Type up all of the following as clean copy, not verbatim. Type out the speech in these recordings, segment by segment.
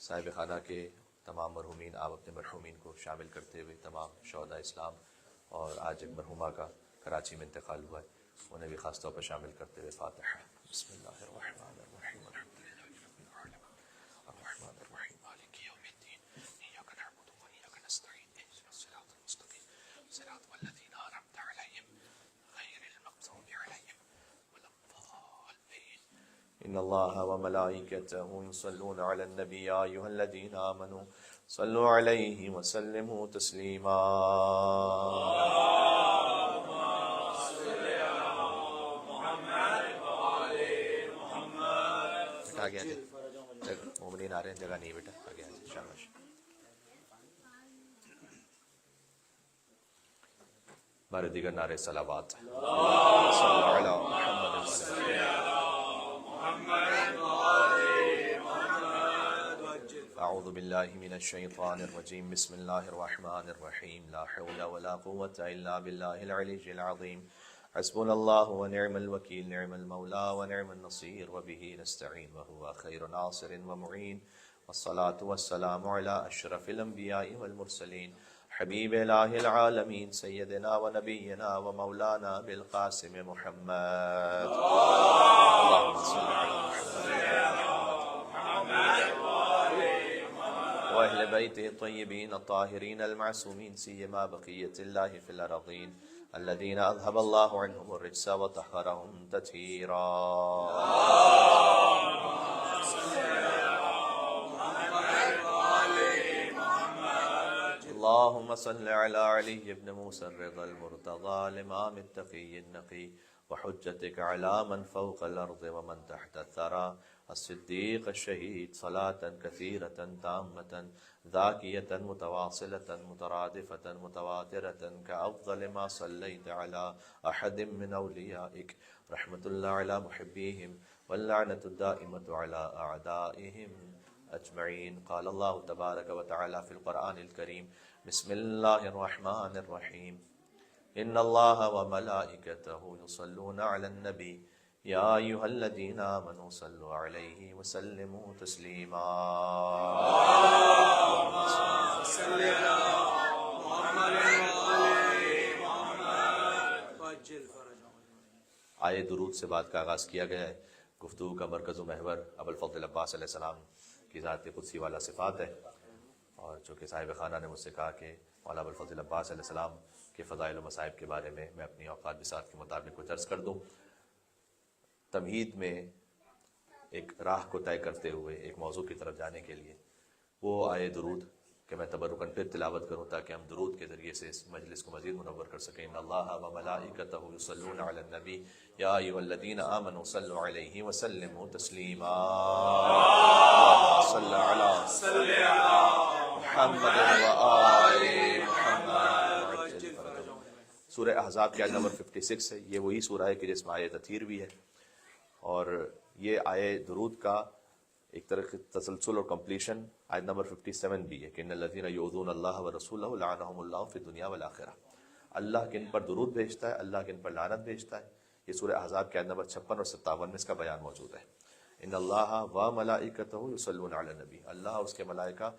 صاحب خانہ کے تمام مرحومین، آپ اپنے مرحومین کو شامل کرتے ہوئے تمام شہداء اسلام، اور آج ایک مرحومہ کا کراچی میں انتقال ہوا ہے، انہیں بھی خاص طور پر شامل کرتے ہوئے فاتحہ۔ بسم اللہ الرحمن الرحیم، الحمد للہ رب العالمین الرحمن الرحیم مالک یوم الدین، ایاک نعبد و ایاک نستعین، اهدنا الصراط المستقیم صراط الذین انعمت علیہم غیر المغضوب علیہم ولا الضالین۔ ان اللہ وملائکتہ یصلون علی النبی یا ایھا الذین آمنوا صلوا علیہ وسلموا تسلیما۔ آگے مومنین آ رہے ہیں، جگہ نہیں بیٹا، آگے شاباش۔ بارے دیگر نعرے صلوات، صلی علی محمد۔ اعوذ باللہ من الشیطان الرجیم، بسم اللہ الرحمن الرحیم، لا حول ولا قوة الا باللہ العلی العظیم، حسبنا اللہ ونعم الوکیل، نعم المولا ونعم النصیر، وبہ نستعین وہو خیر ناصر ومعین، والصلاة والسلام علی اشرف الانبیاء والمرسلین، حبیب الہ العالمین، سیدنا و نبینا و مولانا بالقاسم محمد، اللہم صل علی وأهل بيته الطيبين الطاهرين المعصومين، سيما بقية الله في الأرضين الذين أذهب الله عنهم الرجس وطهرهم تطهيرا۔ اللهم صل على علي بن موسى الرضا المرتضى الإمام التقي النقي وحجتك على من فوق الأرض ومن تحت الثرى، الصديق الشهيد، صلاة كثيرة تامة ذاكية متواصلة مترادفة متواترة كأفضل ما صليت على أحد من أوليائك، رحمة الله على محبيهم واللعنة الدائمة على أعدائهم أجمعين۔ قال الله تبارك وتعالى في القرآن الكريم، بسم الله الرحمن الرحيم، إن الله وملائكته يصلون على النبي يا أيها الذين آمنوا صلوا عليه وسلموا تسليما۔ صل على محمد وآل محمد وعجل فرجهم۔ آیے درود سے بات کا آغاز کیا گیا ہے۔ گفتگو کا مرکز و محور ابوالفضل عباس علیہ السلام کی ذات قدسی والا صفات ہے، اور چونکہ صاحب خانہ نے مجھ سے کہا کہ مولانا ابوالفضل عباس علیہ السلام کے فضائل و مصائب کے بارے میں اپنی اوقات بساط کے مطابق کچھ عرض کر دوں۔ تمہید میں ایک راہ کو طے کرتے ہوئے ایک موضوع کی طرف جانے کے لیے وہ آئے درود کہ میں تبرکاً پھر تلاوت کروں تاکہ ہم درود کے ذریعے سے اس مجلس کو مزید منور کر سکیں۔ ان اللہ وملائکتہ یصلون علی النبی یا ایھا الذین آمنوا صلوا علیہ وسلموا تسلیما۔ صلی علی محمد وآل محمد۔ سورہ احزاب کی آیت نمبر 56 ہے، یہ وہی سورہ ہے کہ جس میں آیت تطہیر بھی ہے، اور یہ آئے درود کا ایک طرح کی تسلسل اور کمپلیشن آیت نمبر 57 بھی ہے کہ ان الذین یؤذون اللہ ورسولہ لعنہم اللہ فی الدنیا والآخرہ، اللہ کن پر درود بھیجتا ہے، اللہ کن پر لعنت بھیجتا ہے۔ یہ سورہ احزاب کی آیت نمبر 56 اور 57 میں اس کا بیان موجود ہے۔ ان اللہ و ملائکتہ یصلون علی النبی، اللہ اور اس کے ملائکہ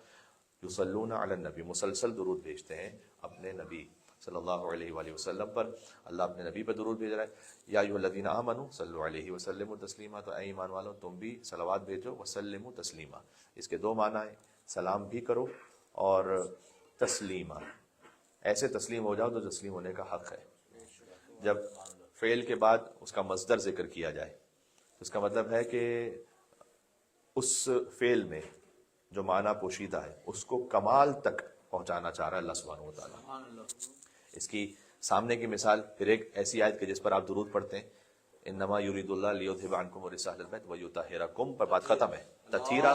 یصلون علی النبی، مسلسل درود بھیجتے ہیں اپنے نبی صلی اللہ علیہ وآلہ وسلم پر۔ اللہ اپنے نبی پر درود بھیج رہا ہے۔ یا ایھا الذین آمنوا صلوا علیہ وسلموا تسلیما، تو اے ایمان والو تم بھی صلوات بھیجو، وسلموا تسلیما، اس کے دو معنی ہیں، سلام بھی کرو اور تسلیما، ایسے تسلیم ہو جاؤ تو تسلیم ہونے کا حق ہے۔ جب فعل کے بعد اس کا مصدر ذکر کیا جائے تو اس کا مطلب ہے کہ اس فعل میں جو معنی پوشیدہ ہے اس کو کمال تک پہنچانا چاہ رہا ہے اللہ سبحانہ و تعالیٰ۔ اس کی سامنے کی مثال پھر ایک ایسی آیت کہ جس پر آپ درود پڑھتے ہیں، انما یرید اللہ لیذھب عنکم الرجس اہل البیت ویطہرکم، پر بات ختم ہے۔ تطہیرا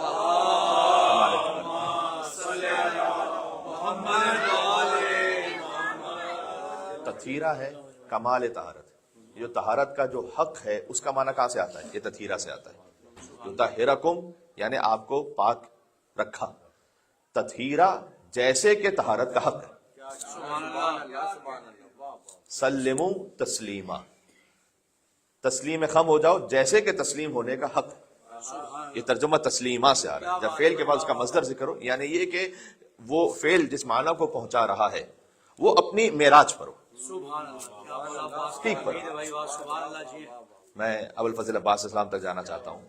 تطہیرا ہے کمال طہارت، جو طہارت کا جو حق ہے اس کا معنی کہاں سے آتا ہے؟ یہ تطہیرا سے آتا ہے۔ یطہرکم یعنی آپ کو پاک رکھا، تطہیرا جیسے کہ طہارت کا حق ہے۔ سلموا تسلیما، تسلیم خم ہو جاؤ جیسے کہ تسلیم ہونے کا حق ہے۔ یہ ترجمہ تسلیمہ سے آ رہا ہے. جب فعل کے بعد اس کا مصدر ذکر ہو، یعنی یہ کہ وہ فعل جس معنی کو پہنچا رہا ہے وہ اپنی معراج پر ہو، ٹھیک پر. میں ابوالفضل عباس علیہ السلام تک جانا چاہتا ہوں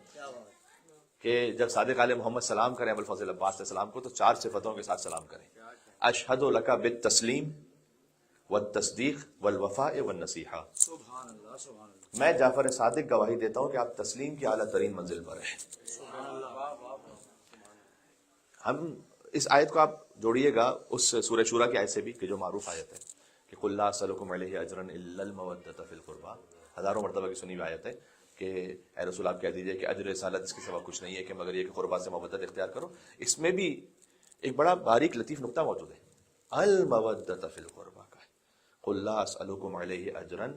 کہ جب صادق علیہ محمد سلام کریں ابوالفضل عباس علیہ السلام کو تو 4 صفتوں کے ساتھ سلام کریں. اشہد لک بالتسلیم والتصدیق والوفاء والنصیحہ. میں جعفر صادق گواہی دیتا ہوں کہ آپ تسلیم کی اعلیٰ ترین منزل پر ہیں. ہم اس آیت کو آپ جوڑیے گا اس سورہ شورى کی آیت سے بھی کہ جو معروف آیت ہے کہ قل لا اسألکم علیہ اجرا الا المودۃ فی القربى. ہزاروں مرتبہ کی سنی ہوئی آیت ہے کہ اے رسول آپ کہہ دیجئے کہ اجر رسالت اس کے سوا کچھ نہیں ہے کہ مگر یہ کہ قربا سے مودت اختیار کرو. اس میں بھی ایک بڑا باریک لطیف نقطہ موجود ہے. المودۃ فی القربى کا ہے. قل لا اسألکم علیہ اجرا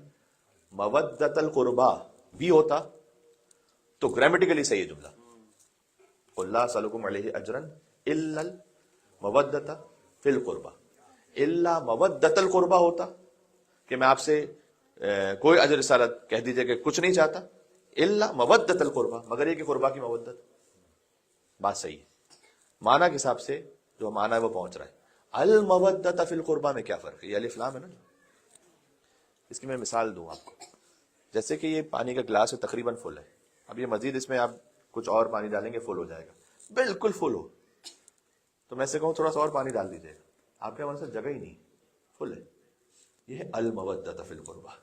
مودۃ القربى بھی ہوتا تو گرامیٹیکلی صحیح ہے جملہ. قل لا اسألکم علیہ اجرا الا المودۃ فی القربى. الا مودۃ القربى ہوتا کہ میں آپ سے کوئی اجر رسالت کہہ دیجئے کہ کچھ نہیں چاہتا، الا مودۃ القربى مگر یہ کہ قربا کی مودت. بات صحیح ہے. معنی کے حساب سے جو معنی ہے وہ پہنچ رہا ہے. المودۃ فی القربى میں کیا فرق ہے؟ یہ الف لام ہے نا. اس کی میں مثال دوں آپ کو. جیسے کہ یہ پانی کا گلاس ہے تقریباً فل ہے. اب یہ مزید اس میں آپ کچھ اور پانی ڈالیں گے فل ہو جائے گا. بالکل فل ہو تو میں سے کہوں تھوڑا سا اور پانی ڈال دیجیے گا. آپ کے وہاں سے جگہ ہی نہیں، فل ہے. یہ ہے المودۃ فی القربى.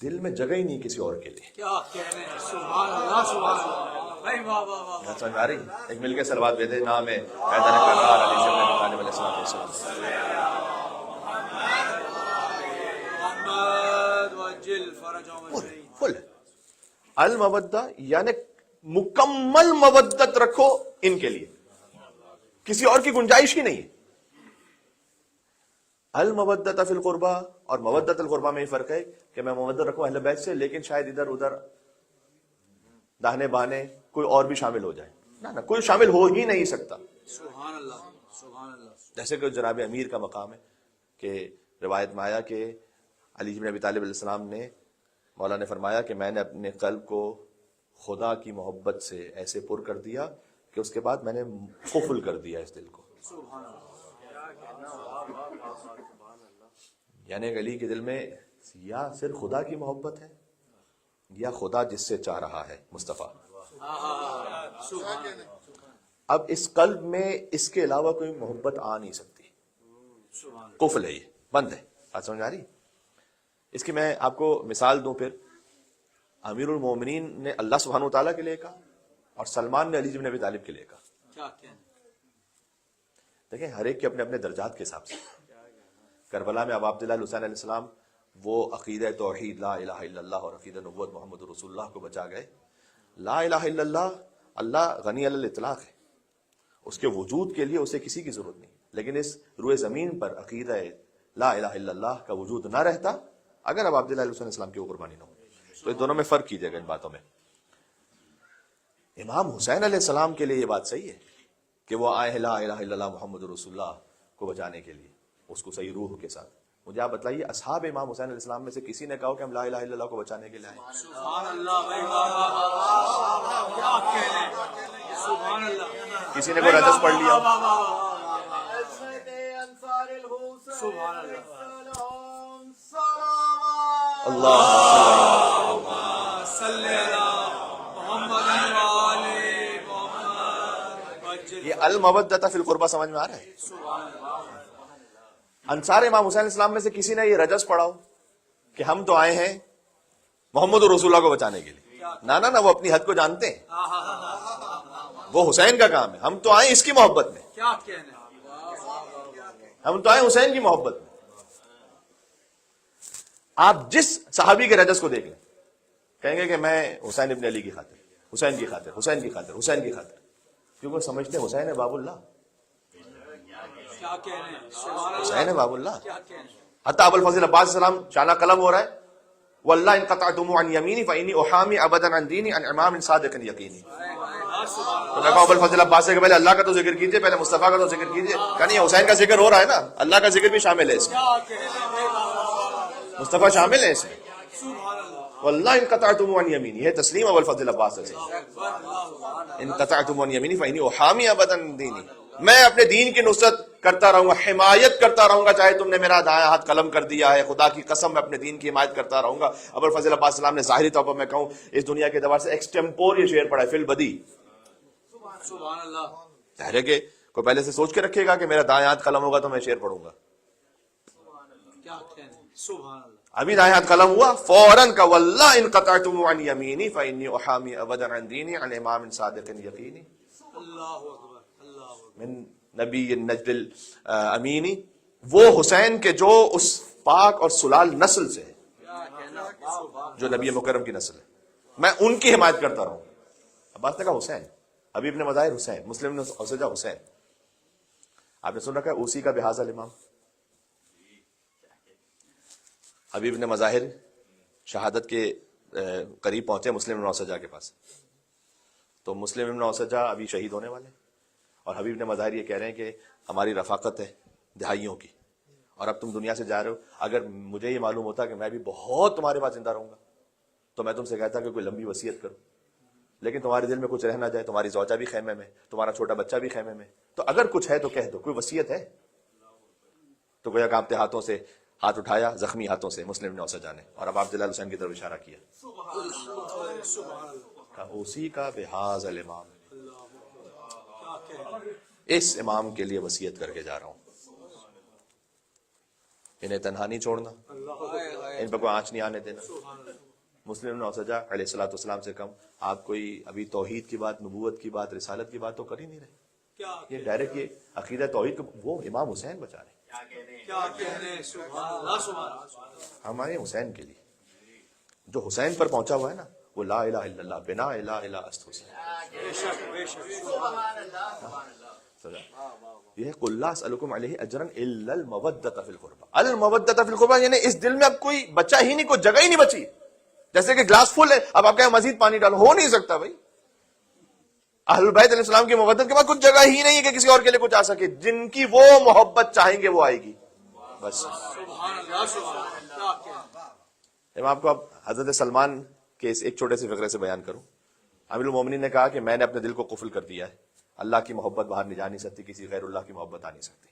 دل میں جگہ ہی نہیں کسی اور کے لیے. کیا کہنے ہیں، سبحان اللہ سبحان اللہ. واہ واہ واہ. سمجھ آ رہی؟ ایک مل کے صلوات بھیجے. نام ہے حیدر کرار علی سے ابن طالب علیہ السلام. محمد وجل فرجهم الشريف. فل المودہ یعنی مکمل مودت رکھو ان کے لیے، کسی اور کی گنجائش ہی نہیں ہے. المودۃ فی القربى اور مودۃ القربى میں یہ فرق ہے کہ میں مودت رکھوں اہل بیت سے لیکن شاید ادھر ادھر داہنے بانے کوئی اور بھی شامل ہو جائے. نہ کوئی شامل ہو ہی نہیں سکتا. سبحان اللہ سبحان اللہ. جیسے کہ جناب امیر کا مقام ہے کہ روایت میں آیا کہ علی بن ابی طالب علیہ السلام نے مولا نے فرمایا کہ میں نے اپنے قلب کو خدا کی محبت سے ایسے پر کر دیا کہ اس کے بعد میں نے قفل کر دیا اس دل کو. سبحان اللہ. یعنی علی کے دل میں یا صرف خدا کی محبت ہے یا خدا جس سے چاہ رہا ہے مصطفیٰ. اب اس قلب میں اس کے علاوہ کوئی محبت آ نہیں سکتی. قفل ہے، یہ بند ہے. بات سمجھ آ رہی؟ اس کی میں آپ کو مثال دوں. پھر امیر المومنین نے اللہ سبحانہ وتعالیٰ کے لیے کہا اور سلمان نے علی بن ابی طالب کے لیے کہا. کیا کہنے. دیکھیں ہر ایک کے اپنے اپنے درجات کے حساب سے. کربلا میں اب عبداللہ حسین علیہ السلام وہ عقیدہ توحید لا الہ الا اللہ اور عقیدہ نبوت محمد رسول اللہ کو بچا گئے. لا الہ الا اللہ، اللہ غنی علی الاطلاق ہے، اس کے وجود کے لیے اسے کسی کی ضرورت نہیں. لیکن اس روئے زمین پر عقیدہ لا الہ الا اللہ کا وجود نہ رہتا اگر اب عبداللہ حسین علیہ السلام کی وہ قربانی نہ ہو. تو ان دونوں میں فرق کیجیے گا ان باتوں میں. امام حسین علیہ السلام کے لیے یہ بات صحیح ہے کہ وہ آئے لا الہ الا اللہ محمد رسول اللہ کو بچانے کے لیے اس کو صحیح روح کے ساتھ. مجھے آپ بتائیے اصحاب امام حسین علیہ السلام میں سے کسی نے کہا کہ ہم لا الہ الا اللہ کو بچانے کے لیے آئے؟ سبحان اللہ. کیا کہنے. سبحان اللہ. کسی نے کوئی رجس پڑھ لیا؟ سبحان اللہ. اللہ صلی اللہ محمد وعلی محمد وجل. یہ المودۃ فی القربى سمجھ میں آ رہا ہے؟ سبحان اللہ. انصار امام حسین علیہ السلام میں سے کسی نے یہ رجس پڑھاؤ کہ ہم تو آئے ہیں محمد رسول اللہ کو بچانے کے لیے؟ نہ وہ اپنی حد کو جانتے ہیں. وہ حسین کا کام ہے. ہم تو آئے اس کی محبت میں. کیا کہنے. ہم تو آئے حسین کی محبت میں. آپ جس صحابی کے رجس کو دیکھ لیں کہیں گے کہ میں حسین ابن علی کی خاطر، حسین کی خاطر، حسین کی خاطر، حسین کی خاطر، کیونکہ سمجھتے ہیں حسین ہے باب اللہ. کیا کہنے. سبحان اللہ. حسین ہے باب اللہ. کیا کہنے. حتی ابوالفضل عباس السلام شانہ قلم ہو رہا ہے واللہ ان قطعتم عن یمینی فانی احامی ابدا عن دینی عن امام صادق یقینی. تو میں کہا ابوالفضل عباس سے کہ پہلے اللہ کا تو ذکر کیجئے، پہلے مصطفیٰ کا تو ذکر کیجئے. کہ نہیں حسین کا ذکر ہو رہا ہے نا، اللہ کا ذکر بھی شامل ہے اس میں، کیا کہنے. مصطفیٰ شامل ہے اس میں. سبحان اللہ. واللہ ان قطعتم عن یمینی، ہے تسلیم ابو الفضل عباس سے، ان قطعتم عن یمینی فإنی احامی ابدا دینی، میں اپنے دین کی نصرت کرتا رہوں گا، حمایت کرتا رہوں گا، چاہے تم نے میرا دایاں ہاتھ قلم کر دیا ہے، خدا کی قسم میں اپنے دین کی حمایت کرتا رہوں گا۔ ابو الفضل عباس السلام نے ظاہری طور پر میں کہوں اس دنیا کے اعتبار سے ایکسٹمپور یہ شعر پڑھا ہے، فی البدی، سبحان اللہ، ظاہر ہے کہ کوئی پہلے سے سوچ کے رکھے گا کہ میرا دایاں ہاتھ قلم ہوگا تو میں شعر پڑھوں گا، کیا کہنے، سبحان اللہ، ابھی دایاں ہاتھ قلم ہوا فوراً کا واللہ ان قطعتم عن یمینی فإنی احامی ابدا عن دینی عن امام صادق یقینی اللہ اکبر، اللہ اکبر، من نبی نجد الامینی، وہ حسین کے جو اس پاک اور سلال نسل سے ہے، کیا کہنا، سبحان جو نبی مکرم کی نسل ہے، میں ان کی حمایت کرتا رہوں۔ عباس نے کہا حسین، حبیب نے مظاہر حسین، مسلم نے اوسجا حسین، آپ نے سن رکھا ہے اسی کا بحاظ الامام، حبیب نے مظاہر شہادت کے قریب پہنچے مسلم بن اوسجا کے پاس، تو مسلم بن اوسجا ابھی شہید ہونے والے ہیں، اور حبیب نے مظاہر یہ کہہ رہے ہیں کہ ہماری رفاقت ہے دہائیوں کی، اور اب تم دنیا سے جا رہے ہو، اگر مجھے یہ معلوم ہوتا کہ میں بھی بہت تمہارے پاس زندہ رہوں گا تو میں تم سے کہتا کہ کوئی لمبی وصیت کرو، لیکن تمہارے دل میں کچھ رہ نہ جائے، تمہاری زوجہ بھی خیمے میں، تمہارا چھوٹا بچہ بھی خیمے میں، تو اگر کچھ ہے تو کہہ دو، کوئی وصیت ہے؟ تو گویا کانپتے ہاتھوں سے ہاتھ اٹھایا، زخمی ہاتھوں سے مسلم نے اوسجا نے، اور اب آپ جلال حسین کی طرف اشارہ کیا، اللہ، سبحان اللہ، کہا اسی کا بحاظ الامام، کیا کہنے، اس امام کے لیے وصیت کر کے جا رہا ہوں، انہیں تنہا نہیں چھوڑنا، ان پہ کوئی آنچ نہیں آنے دینا۔ مسلم نے اوسجا علیہ الصلوۃ والسلام سے کم آپ کوئی ابھی توحید کی بات، نبوت کی بات، رسالت کی بات تو کر ہی نہیں رہے، کیا یہ ڈائریکٹ یہ عقیدہ توحید کو، وہ امام حسین بچا رہے ہیں، کیا کہنے، سبحان اللہ، سبحان اللہ، ہمارے حسین کے لیے جو حسین پر پہنچا ہوا ہے نا، وہ لا الہ الا اللہ، بنا الہ الا است حسین، بے شک، بے شک، سبحان اللہ، یہ ہے قل لا اسألکم علیہ اجرا الا المودۃ فی القربى، المودۃ فی القربى یعنی اس دل میں اب کوئی بچا ہی نہیں، کوئی جگہ ہی نہیں بچی، جیسے کہ گلاس فل ہے، اب آپ کہیں مزید پانی ڈالو، ہو نہیں سکتا بھائی، اہل البیت علیہ السلام کی مودت کے بعد کچھ جگہ ہی نہیں ہے کہ کسی اور کے لیے کچھ آ سکے، جن کی وہ محبت چاہیں گے وہ آئے گی، بس۔ سبحان اللہ، سبحان اللہ، کیا کہنے، میں آپ کو اب حضرت سلمان کے اس ایک چھوٹے سے فقرے سے بیان کروں۔ امیر المومنین نے کہا کہ میں نے اپنے دل کو قفل کر دیا ہے، اللہ کی محبت باہر نہیں جا نہیں سکتی، کسی غیر اللہ کی محبت آ نہیں سکتی۔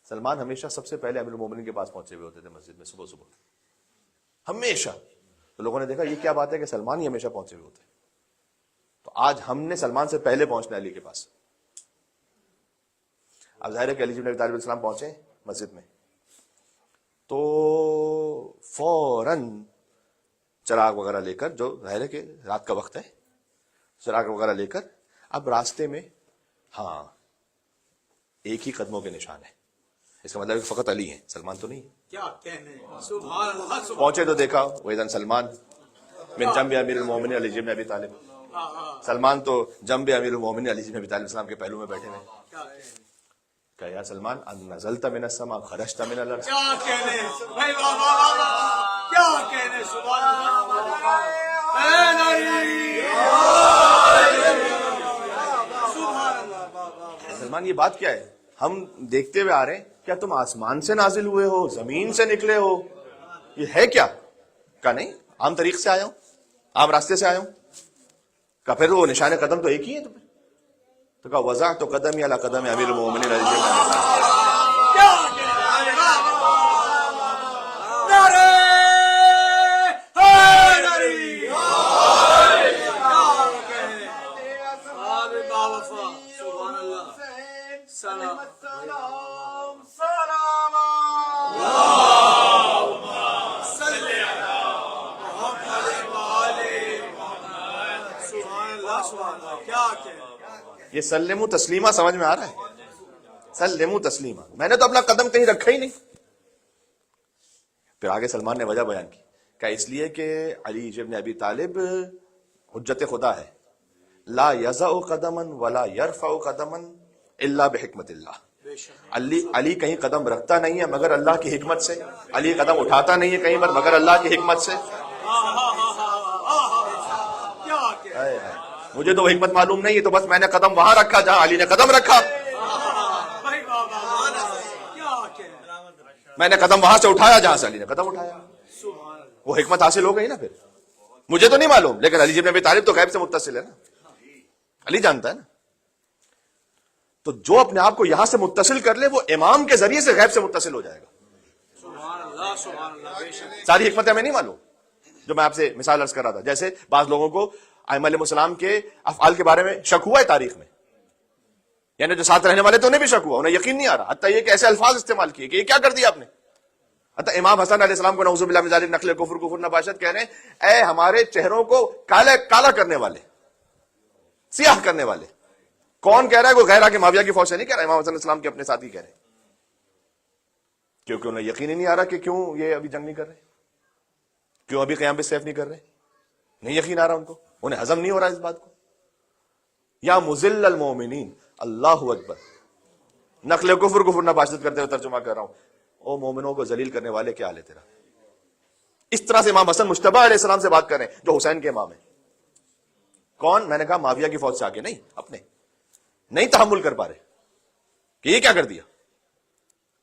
سلمان ہمیشہ سب سے پہلے امیر المومنین کے پاس پہنچے ہوئے ہوتے تھے مسجد میں صبح صبح، ہمیشہ۔ تو لوگوں نے دیکھا یہ کیا بات ہے کہ سلمان ہی ہمیشہ پہنچے ہوئے ہوتے ہیں، تو آج ہم نے سلمان سے پہلے پہنچنا علی کے پاس۔ اب ظاہر ہے کہ علی بن ابی طالب السلام پہنچے مسجد میں تو فوراً چراغ وغیرہ لے کر، جو ظاہر ہے کہ رات کا وقت ہے، چراغ وغیرہ لے کر اب راستے میں، ہاں ایک ہی قدموں کے نشان ہے، اس کا مطلب فقط علی ہیں، سلمان تو نہیں۔ کیا کہنے، سبحان اللہ، سبحان پہنچے تو دیکھا وَإِذَا سلمان من جنب امیر المومنین علی بن ابی طالب، سلمان تو جنب امیر المومنین علی بن ابی طالب السلام کے پہلو میں بیٹھے ہوئے، کیا کہنے، کہ یا سلمان ان نزلت من السماء خرجت من الارض، کیا کہنے، بھائی واہ واہ واہ واہ، کیا کہنے، سبحان اللہ، اے نبی، سبحان اللہ، سلمان یہ بات کیا ہے؟ ہم دیکھتے ہوئے آ رہے ہیں، کیا تم آسمان سے نازل ہوئے ہو، زمین سے نکلے ہو، یہ ہے کیا؟ کہا نہیں، عام طریق سے آیا ہوں، عام راستے سے آیا ہوں۔ کہا پھر وہ نشان قدم تو ایک ہی ہے تمہیں؟ تو کہا وضعت قدمی علی قدم امیر المومنین علی بن ابی طالب، کیا کہنے، نعرہ حیدری، کیا کہنے، آب باوفا، سبحان اللہ، سلام، صلی علی محمد وآلہ محمد، سبحان اللہ، سبحان اللہ، کیا کہنے، یہ سلموا تسلیمہ سمجھ میں آ رہا ہے؟ سلموا تسلیمہ، میں نے تو اپنا قدم کہیں رکھا ہی نہیں۔ پھر آگے سلمان نے وجہ بیان کی، کہ اس لیے کہ علی ابن ابی طالب حجت خدا ہے، لا یضع قدما ولا یرفع قدما الا بحکمت اللہ، بے شک، علی کہیں قدم رکھتا نہیں ہے مگر اللہ کی حکمت سے، علی قدم اٹھاتا نہیں ہے کہیں پر مگر اللہ کی حکمت سے۔ کیا کہنے، ہائے ہائے، مجھے تو وہ حکمت معلوم نہیں ہے، تو بس میں نے قدم وہاں رکھا جہاں علی نے قدم رکھا، بھائی واہ واہ واہ، کیا کہنے، میں نے قدم وہاں سے اٹھایا جہاں سے علی نے قدم اٹھایا۔ سبحان اللہ، وہ حکمت حاصل ہو گئی نا. پھر مجھے تو نہیں معلوم، لیکن علی ابن ابی طالب تو غیب سے متصل ہے نا، علی جانتا ہے نا. تو جو اپنے آپ کو یہاں سے متصل کر لے وہ امام کے ذریعے سے غیب سے متصل ہو جائے گا. سبحان اللہ سبحان اللہ، بے شک. ساری حکمتیں ہمیں نہیں معلوم. جو میں آپ سے مثال عرض کر رہا تھا، جیسے بعض لوگوں کو ائمہ علیہ السلام کے افعال کے بارے میں شک ہوا ہے تاریخ میں، یعنی جو ساتھ رہنے والے تو انہیں بھی شک ہوا، انہیں یقین نہیں آ رہا، حتیٰ یہ کہ ایسے الفاظ استعمال کیے کہ یہ کیا کر دیا آپ نے. حتیٰ امام حسن علیہ السلام کو نعوذ باللہ من ذالک نقل کفر نباشت کہہ رہے ہیں، اے ہمارے چہروں کو کالا کرنے والے، سیاہ کرنے والے. کون کہہ رہا ہے؟ کوئی غیر کہ معاویہ کی فوج سے نہیں کہہ رہا، امام حسن علیہ السلام کے اپنے ساتھی کہہ رہے ہیں، کیونکہ انہیں یقین ہی نہیں آ رہا کہ کیوں یہ ابھی جنگ نہیں کر رہے، کیوں ابھی قیام بالسیف نہیں کر رہے. نہیں یقین آ رہا ان کو، انہیں ہضم نہیں ہو رہا اس بات کو. یا مذل المومنین، اللہ اکبر، نقل کفر نباشت کرتے ہوئے ترجمہ کر رہا ہوں، او مومنوں کو ذلیل کرنے والے کیا حال ہے تیرا. اس طرح سے امام حسن مجتبی علیہ السلام سے بات کریں جو حسین کے امام ہیں. کون؟ میں نے کہا معاویہ کی فوج سے آگے نہیں، اپنے نہیں تحمل کر پا رہے کہ یہ کیا کر دیا،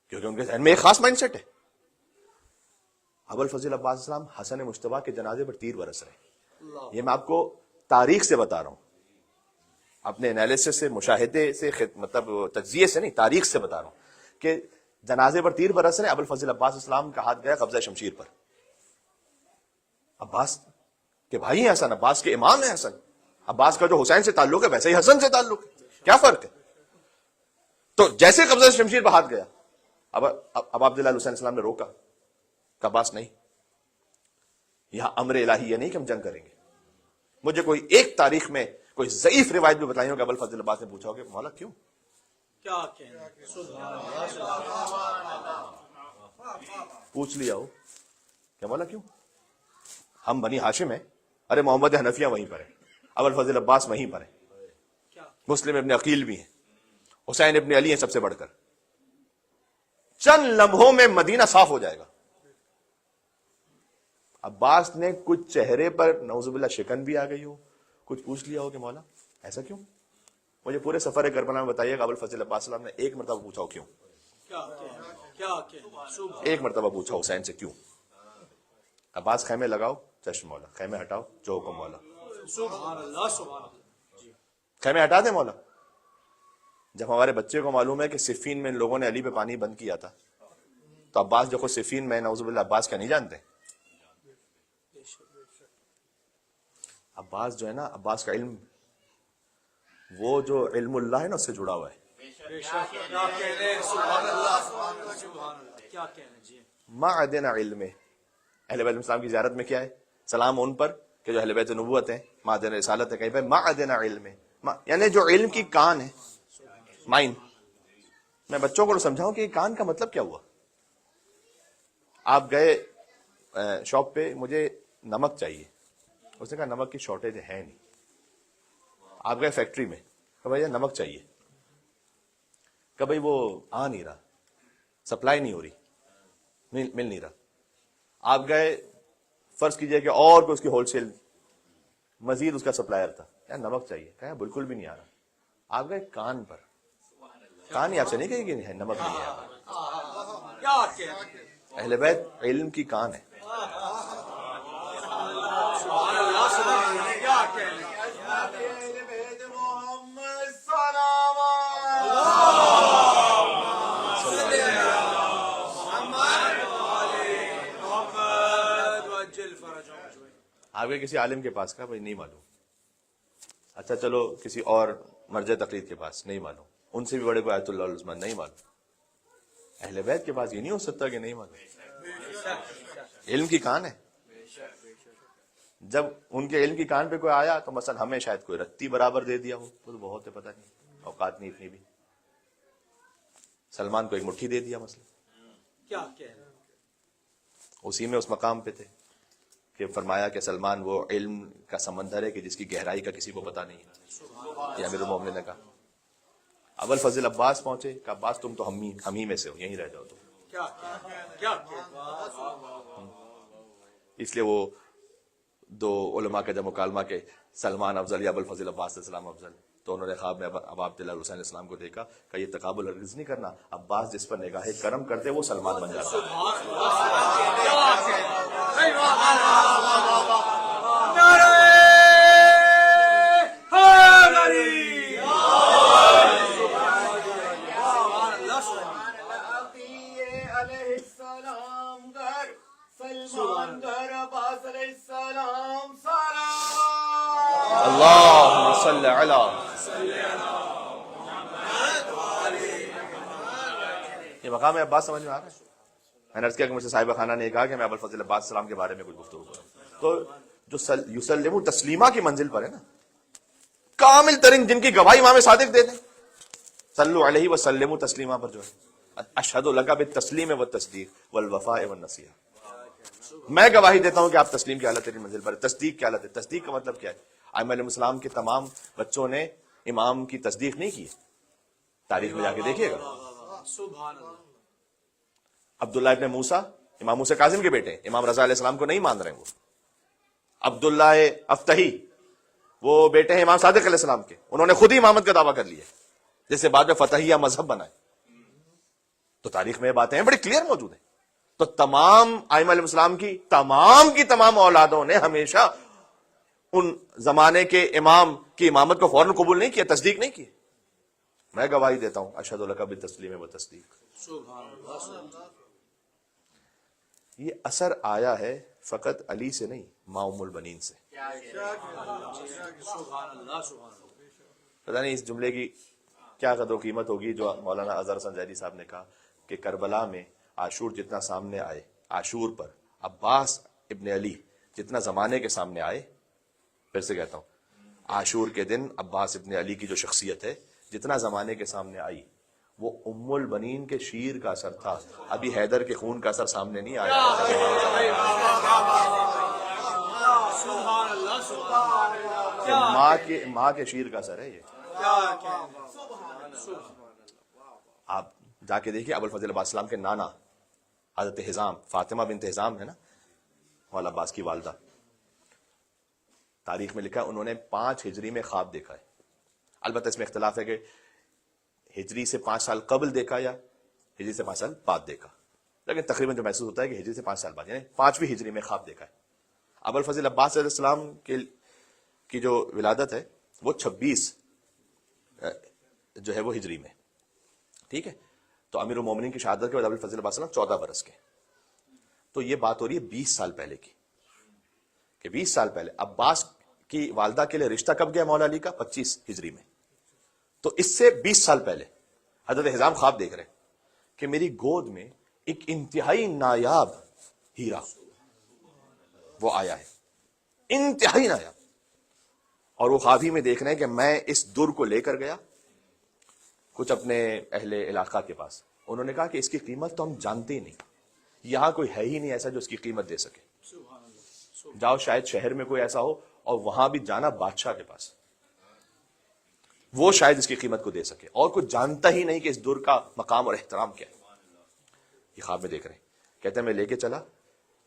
کیونکہ ان کے ذہن میں ایک خاص مائنڈ سیٹ ہے. ابو الفضل عباس السلام حسن مجتبی کے جنازے پر تیر برس رہے. یہ میں آپ کو تاریخ سے بتا رہا ہوں، اپنے انالیسس سے، مشاہدے سے، مطلب تجزیے سے نہیں، تاریخ سے بتا رہا ہوں کہ جنازے پر تیر برس رہے. ابو الفضل عباس السلام کا ہاتھ گیا قبضہ شمشیر پر. عباس کے بھائی ہیں حسن، عباس کے امام ہیں حسن. عباس کا جو حسین سے تعلق ہے ویسے ہی حسن سے تعلق ہے، کیا فرق ہے؟ تو جیسے قبضہ شمشیر پر ہاتھ گیا، اب عبداللہ حسین السلام نے روکا کہ عباس نہیں، یہاں امر الہی یہ نہیں کہ ہم جنگ کریں گے. مجھے کوئی ایک تاریخ میں کوئی ضعیف روایت بھی بتائی ہو کہ ابو الفضل عباس نے پوچھا ہو کہ مولا کیوں؟ کیا کہنا، سبحان اللہ. پوچھ لیا ہو کہ مولا کیوں؟ ہم بنی ہاشم ہیں، ارے محمد حنفیہ وہیں پر ہے، ابو الفضل عباس وہیں پر ہے، مسلم ابن عقیل بھی ہیں، حسین ابن علی ہیں سب سے بڑھ کر. چند لمحوں میں مدینہ صاف ہو جائے گا. عباس نے کچھ چہرے پر نعوذ باللہ شکن بھی آ گئی ہو، کچھ پوچھ لیا ہو کہ مولا ایسا کیوں؟ مجھے پورے سفر کربلا میں بتائیے کہ ابو الفضل عباس السلام نے ایک مرتبہ پوچھا ہو کیوں؟ ایک مرتبہ پوچھا حسین سے کیوں؟ عباس خیمے لگاؤ، چشم مولا، خیمے ہٹاؤ، جو حکم مولا. سبحان اللہ سبحان اللہ. خیمے ہٹا دیں مولا. جب ہمارے بچے کو معلوم ہے کہ صفین میں ان لوگوں نے علی پہ پانی بند کیا تھا، تو عباس جو خود صفین میں نعوذ باللہ عباس کا نہیں جانتے. عباس جو ہے نا، عباس کا علم، وہ جو علم اللہ ہے نا اس سے جڑا ہوا ہے. معدن علم اہل بیت السلام کی زیارت میں کیا ہے؟ سلام ان پر کہ جو اہل بیت نبوت ہیں، معدن رسالت ہے. کہیں پہ معدن علم، یعنی جو علم کی کان ہے، مائن. میں بچوں کو سمجھاؤں کہ کان کا مطلب کیا ہوا. آپ گئے شاپ پہ، مجھے نمک چاہیے، اس نے کہا نمک کی شارٹیج ہے نہیں. آپ گئے فیکٹری میں، کہ بھائی نمک چاہیے، کہ بھائی وہ آ نہیں رہا، سپلائی نہیں ہو رہی، مل نہیں رہا. آپ گئے، فرض کیجئے کہ اور کوئی اس کی ہول سیل مزید اس کا سپلائر تھا، یار نمک چاہیے، کہا بالکل بھی نہیں آ رہا. آپ گئے کان پر، کان ہی آپ سے نہیں کہے کہ نمک نہیں ہے. اہل بیت علم کی کان ہے. آپ گئے کسی عالم کے پاس، کہا بھائی نہیں معلوم. اچھا چلو کسی اور مرجع تقلید کے پاس، نہیں معلوم. ان سے بھی بڑے کوئی آیت اللہ العظمہ، نہیں معلوم. اہل بیت کے پاس یہ نہیں ہو سکتا کہ نہیں معلوم. علم کی کان ہے. جب ان کے علم کی کان پہ کوئی آیا تو مثلا ہمیں شاید کوئی رتی برابر دے دیا ہو، تو بہت ہے، پتہ نہیں، اوقات نہیں اتنی بھی. سلمان کو ایک مٹھی دے دیا مثلا، کیا کہہ رہے ہیں؟ اسی میں اس مقام پہ تھے کہ فرمایا کہ سلمان وہ علم کا سمندر ہے کہ جس کی گہرائی کا کسی کو پتہ نہیں ہے. یہ امیر المومنین نے کہا. ابو الفضل عباس پہنچے کہ عباس تم تو ہم ہی میں سے ہو، یہیں رہ جاؤ تم. اس لیے وہ دو علماء کا جب مکالمہ کہ سلمان افضل یا ابو الفضل عباس السلام افضل، تو انہوں نے خواب میں ابا عبداللہ حسین علیہ السلام کو دیکھا کہ یہ تقابل ہرگز نہیں کرنا، عباس جس پر نگاہ کرم کرتے وہ سلمان بن جاتا ہے۔ اللہم صلی علی یہ مقام عباس سمجھ میں آ رہا ہے؟ میں نے عرض کیا کہ مجھ سے صاحبہ خانہ نے کہا کہ میں ابوالفضل عباس السلام کے بارے میں کچھ گفتگو کروں، تو جو یسلم تسلیمہ کی منزل پر ہے نا، کامل ترین جن کی گواہی امام صادق دے دیں، صلو علیہ وسلم تسلیمہ پر جو ہے اشہد لک بالتسلیم والتصدیق والوفاء والنصیحہ، میں گواہی دیتا ہوں کہ آپ تسلیم کی اعلیٰ ترین منزل پر، تصدیق کی اعلیٰ، تصدیق کا مطلب کیا ہے؟ ائمہ علیہ السلام کے تمام بچوں نے امام کی تصدیق نہیں کی، تاریخ میں جا کے دیکھیے گا۔ عبداللہ ابن موسیٰ امام موسیٰ کاظم کے بیٹے، امام رضا علیہ السلام کو نہیں مان رہے ہیں وہ۔ عبداللہ افتحی وہ بیٹے ہیں امام صادق علیہ السلام کے، انہوں نے خود ہی امامت کا دعویٰ کر لیا، جیسے بعد میں فتحیہ مذہب بنائے۔ تو تاریخ میں یہ باتیں ہیں بڑی کلیئر موجود ہیں۔ تو تمام ائمہ علیہ السلام کی تمام اولادوں نے ہمیشہ ان زمانے کے امام کی امامت کو فوراً قبول نہیں کیا، تصدیق نہیں کی۔ میں گواہی دیتا ہوں اشہد لک بالتسلیم والتصدیق۔ یہ اثر آیا ہے فقط علی سے نہیں، ماں ام البنین سے۔ پتہ نہیں اس جملے کی کیا قدر و قیمت ہوگی جو مولانا اظہر حسن زیدی صاحب نے کہا کہ کربلا میں عاشور جتنا سامنے آئے، عاشور پر عباس ابن علی جتنا زمانے کے سامنے آئے، پھر سے کہتا ہوں عاشور کے دن عباس ابن علی کی جو شخصیت ہے جتنا زمانے کے سامنے آئی، وہ ام البنین کے شیر کا اثر تھا، ابھی حیدر کے خون کا اثر سامنے نہیں آیا۔ ماں کے شیر کا اثر ہے یہ۔ آپ جا کے دیکھیے ابوالفضل عباس السلام کے نانا حضرت حزام، فاطمہ بنت حزام ہے نا مولا عباس کی والدہ، تاریخ میں لکھا ہے انہوں نے 5 ہجری میں خواب دیکھا ہے۔ البتہ اس میں اختلاف ہے کہ ہجری سے 5 سال قبل دیکھا یا ہجری سے 5 سال بعد دیکھا، لیکن تقریباً جو محسوس ہوتا ہے کہ ہجری سے 5 سال بعد، یعنی 5ویں ہجری میں خواب دیکھا ہے۔ ابوالفضل عباس علیہ السلام کی جو ولادت ہے وہ 26 جو ہے وہ ہجری میں، ٹھیک ہے۔ تو امیر المومنین کی شہادت کے بعد ابوالفضل عباس علیہ السلام 14 برس کے، تو یہ بات ہو رہی ہے 20 سال پہلے کی، کہ 20 سال پہلے عباس کی والدہ کے لیے رشتہ کب گیا مولا علی کا؟ 25 ہجری میں۔ تو اس سے 20 سال پہلے حضرت حزام خواب دیکھ رہے ہیں کہ میری گود میں ایک انتہائی نایاب ہیرا وہ آیا ہے، انتہائی نایاب، اور وہ خواب ہی میں دیکھ رہے ہیں کہ میں اس در کو لے کر گیا کچھ اپنے اہل علاقہ کے پاس، انہوں نے کہا کہ اس کی قیمت تو ہم جانتے ہی نہیں، یہاں کوئی ہے ہی نہیں ایسا جو اس کی قیمت دے سکے، جاؤ شاید شہر میں کوئی ایسا ہو، اور وہاں بھی جانا بادشاہ کے پاس، وہ شاید اس کی قیمت کو دے سکے، اور کوئی جانتا ہی نہیں کہ اس در کا مقام اور احترام کیا ہے۔ یہ خواب میں دیکھ رہے ہیں، کہتے ہیں میں لے کے چلا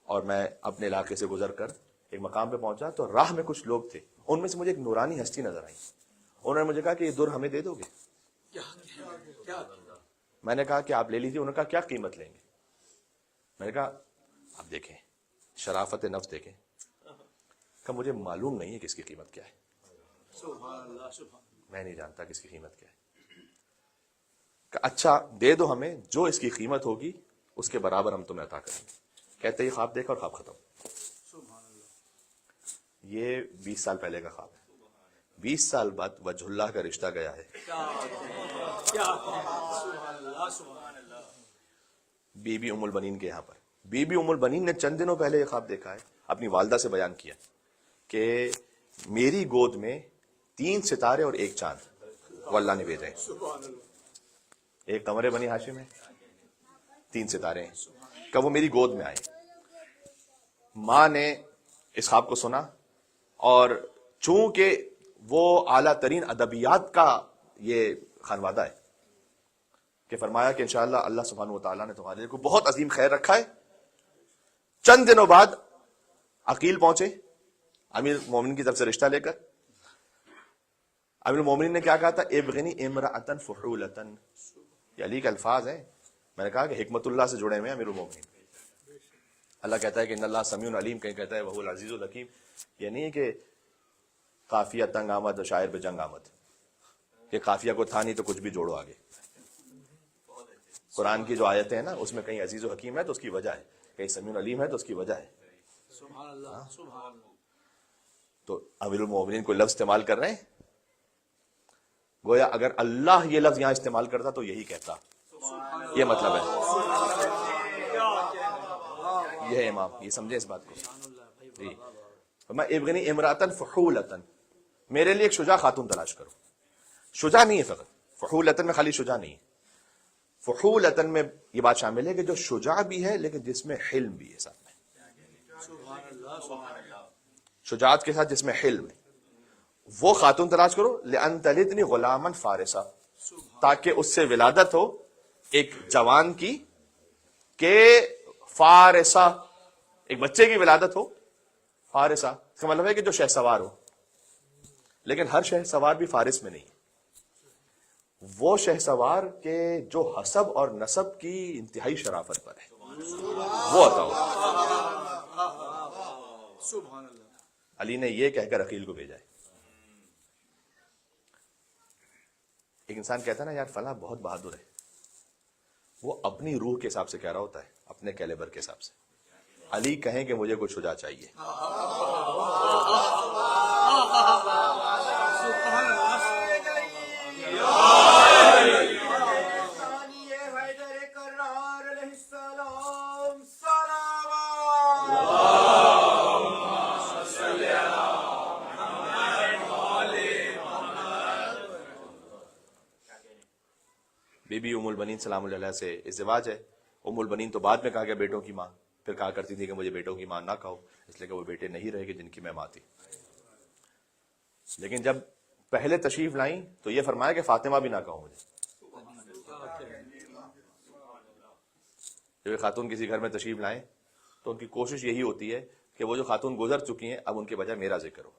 اور میں اپنے علاقے سے گزر کر ایک مقام پہ پہنچا، تو راہ میں کچھ لوگ تھے، ان میں سے مجھے ایک نورانی ہستی نظر آئی، انہوں نے مجھے کہا کہ یہ در ہمیں دے دو گے؟ میں نے کہا کہ آپ لے لیجیے، انہوں نے کہا کیا قیمت لیں گے؟ میں نے کہا آپ دیکھیں، شرافت نفس دیکھیں، کہ مجھے معلوم نہیں ہے کہ اس کی قیمت کیا ہے، میں نہیں جانتا کہ اس کی قیمت کیا ہے، کہ اچھا دے دو ہمیں، جو اس کی قیمت ہوگی اس کے برابر ہم تمہیں عطا کریں گے۔ کہتے ہی خواب دیکھا اور خواب ختم۔ یہ 20 سال پہلے کا خواب ہے، 20 سال بعد وجہ اللہ کا رشتہ گیا ہے۔ بی بی ام البنین کے یہاں پر، بی بی ام البنین نے چند دنوں پہلے یہ خواب دیکھا ہے، اپنی والدہ سے بیان کیا کہ میری گود میں 3 ستارے اور 1 چاند وہ اللہ نے بھیجے ہیں، ایک قمر بنی ہاشم ہے، 3 ستارے ہیں، کہ وہ میری گود میں آئے۔ ماں نے اس خواب کو سنا، اور چونکہ وہ اعلیٰ ترین ادبیات کا یہ خانوادہ ہے، کہ فرمایا کہ انشاءاللہ اللہ سبحانہ وتعالیٰ نے تمہارے کو بہت عظیم خیر رکھا ہے۔ چند دنوں بعد عقیل پہنچے امیر مومن کی طرف سے رشتہ لے کر، امیر المومنین نے کیا کہا تھا؟ ابغنی امرأۃ فحولۃ. یہ علی کے الفاظ ہیں. میں نے کہا کہ حکمت اللہ سے جڑے ہوئے ہیں امیر المومنین. اللہ کہتا ہے کہ ان اللہ سمیع علیم، کہیں کہتا ہے وہو العزیز الحکیم. یہ نہیں ہے کہ قافیہ تنگ آمد اور شاعر پہ جنگ آمد، کہ قافیہ کو تھا نہیں تو کچھ بھی جوڑو آگے. قرآن کی جو آیتیں ہیں نا اس میں کہیں عزیز و حکیم ہے تو اس کی وجہ ہے، کہیں سمیع علیم ہے تو اس کی وجہ ہے. سبحان اللہ سبحان اللہ. تو امیر المومنین کوئی لفظ استعمال کر رہے ہیں، گویا اگر اللہ یہ لفظ یہاں استعمال کرتا تو یہی کہتا. یہ مطلب ہے. یہ ہے امام، یہ سمجھے اس بات کو. جی میں ابغنی امرأۃ فحولۃ، میرے لیے ایک شجاع خاتون تلاش کرو. شجاع نہیں ہے فقط، فحولۃ میں خالی شجاع نہیں ہے. فحولۃ میں یہ بات شامل ہے کہ جو شجاع بھی ہے لیکن جس میں حلم بھی ہے ساتھ میں. شجاعت کے ساتھ جس میں حلم ہے، وہ خاتون تلاش کرو. لأن تلدنی غلاما فارسا، تاکہ اس سے ولادت ہو ایک جوان کی، کہ فارسا ایک بچے کی ولادت ہو. فارسا اس کا مطلب ہے کہ جو شہ سوار ہو، لیکن ہر شہ سوار بھی فارس میں نہیں. وہ شہ سوار کے جو حسب اور نسب کی انتہائی شرافت پر ہے، وہ عطا ہو. سبحان اللہ. علی نے یہ کہہ کر عقیل کو بھیجا ہے. ایک انسان کہتا ہے نا یار فلاں بہت بہادر ہے، وہ اپنی روح کے حساب سے کہہ رہا ہوتا ہے، اپنے کیلیبر کے حساب سے. علی کہیں کہ مجھے کچھ شجاع چاہیے. بی بی ام البنین سلام اللہ علیہ سے ازدواج ہے. ام البنین تو بعد میں کہا گیا بیٹوں کی ماں، پھر کہا کرتی تھی کہ مجھے بیٹوں کی ماں نہ کہو، اس لیے کہ وہ بیٹے نہیں رہے کہ جن کی میں ماں تھی. لیکن جب پہلے تشریف لائیں تو یہ فرمایا کہ فاطمہ بھی نہ کہو مجھے. جب خاتون کسی گھر میں تشریف لائیں تو ان کی کوشش یہی ہوتی ہے کہ وہ جو خاتون گزر چکی ہیں اب ان کے بجائے میرا ذکر ہو.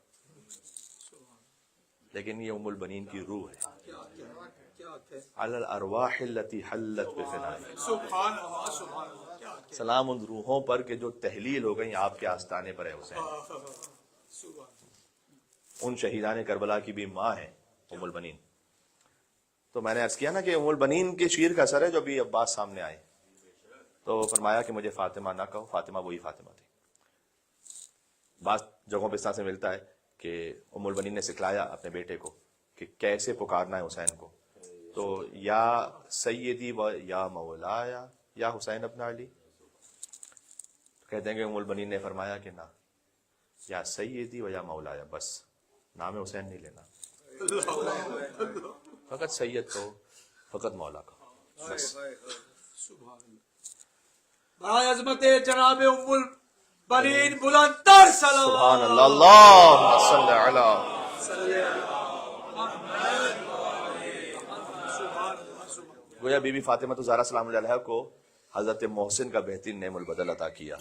لیکن یہ ام البنین کی روح ہے. علی الارواح التي حلت بفنائک، سلام ان روحوں پر کہ جو تحلیل ہو گئی آپ کے آستانے پر ہے حسین. ان شہیدان کربلا کی بھی ماں ہے ام البنین. تو میں نے عرض کیا نا کہ ام البنین کے شیر کا اثر ہے جو بھی عباس سامنے آئے تو فرمایا کہ مجھے فاطمہ نہ کہو، فاطمہ وہی فاطمہ تھی. بعض جگہوں پہ اس طرح سے ملتا ہے کہ ام البنین نے سکھلایا اپنے بیٹے کو کہ کیسے پکارنا ہے حسین کو. تو یا سیدی و یا مولایا یا حسین ابن علی، کہتے ہیں کہ ام البنین نے فرمایا کہ نہ، یا سیدی و یا مولایا، بس نام حسین نہیں لینا، فقط سید کو، فقط مولا کو بس. بڑا عظمت ہے جناب ام البنین، بلند تر سلام. سبحان اللہ. اللہم صلی علی. گویا بی بی فاطمہ زہرا سلام اللہ علیہ کو حضرت محسن کا بہترین نعم البدل عطا کیا